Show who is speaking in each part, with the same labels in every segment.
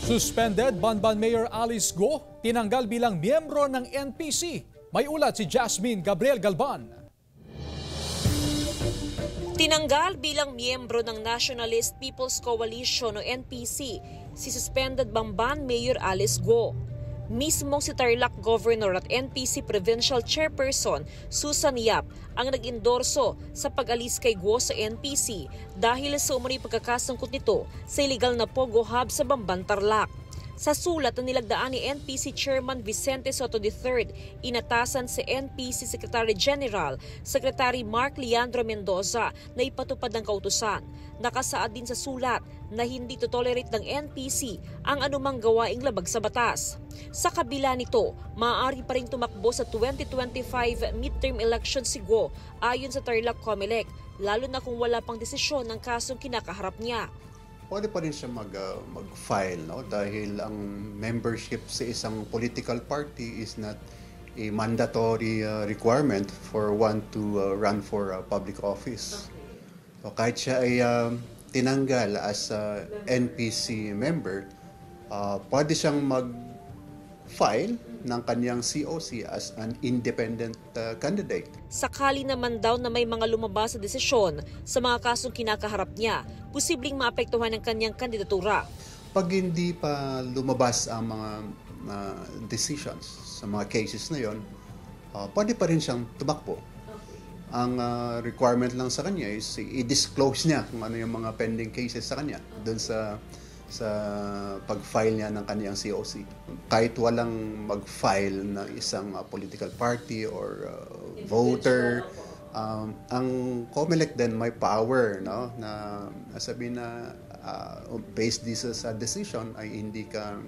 Speaker 1: Suspended Banban Mayor Alice Go, tinanggal bilang miyembro ng NPC. May ulat si Jasmine Gabriel Galban.
Speaker 2: Tinanggal bilang miyembro ng Nationalist People's Coalition o NPC si suspended Banban Mayor Alice Go. Mismong si Tarlac Governor at NPC Provincial Chairperson Susan Yap ang nag-endorso sa pag-alis kay Go sa NPC dahil sa umano'y pagkakasangkot nito sa illegal na Pogo Hub sa Banban, Tarlac. Sa sulat na nilagdaan ni NPC Chairman Vicente Soto III, inatasan si NPC Secretary General Secretary Mark Leandro Mendoza na ipatupad ang kautusan. Nakasaad din sa sulat na hindi to-tolerate ng NPC ang anumang gawaing labag sa batas. Sa kabila nito, maaari pa rin tumakbo sa 2025 midterm election si Go ayon sa Tarlac Comelec, lalo na kung wala pang desisyon ng kasong kinakaharap niya.
Speaker 3: Pwede pa rin siya mag-file, no? Dahil ang membership sa isang political party is not a mandatory requirement for one to run for public office. So kahit siya ay tinanggal as NPC member, pwede siyang mag-file ng kanyang COC as an independent candidate.
Speaker 2: Sakali naman daw na may mga lumabas sa desisyon sa mga kasong kinakaharap niya, posibleng maapektuhan ng kanyang kandidatura.
Speaker 3: Pag hindi pa lumabas ang mga decisions sa mga cases na yon, pwede pa rin siyang tumakbo. Ang requirement lang sa kanya is i-disclose niya kung ano yung mga pending cases sa kanya doon sa pag-file niya ng kaniyang COC. Kahit walang mag-file ng isang political party or voter, ang COMELEC din may power, no, na sabihin na based this sa decision ay hindi ka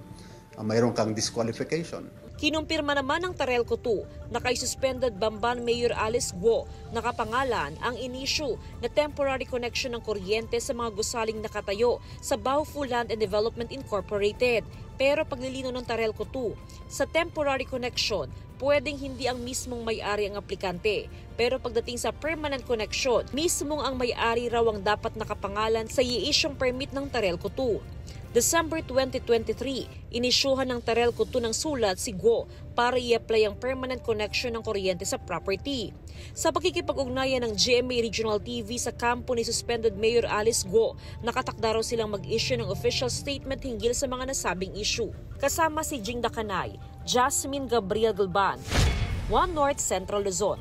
Speaker 3: mayroon kang disqualification.
Speaker 2: Kinumpirma naman ng Tarelco 2 na kay suspended Banban Mayor Alice Go nakapangalan ang inisyu na temporary connection ng kuryente sa mga gusaling nakatayo sa Baofu Land and Development Incorporated. Pero paglilino ng Tarelco 2, sa temporary connection, pwedeng hindi ang mismong may-ari ang aplikante. Pero pagdating sa permanent connection, mismong ang may-ari raw ang dapat nakapangalan sa i-isyong permit ng Tarelco 2. December 2023, inisyuhan ng Tarelco 2 ng sulat si Go para i-apply ang permanent connection ng kuryente sa property. Sa pakikipag-ugnayan ng GMA Regional TV sa kampo ni suspended Mayor Alice Go, nakatakda raw silang mag-issue ng official statement hinggil sa mga nasabing issue. Kasama si Jing Dakanay, Jasmine Gabriel Galban, One North Central Luzon.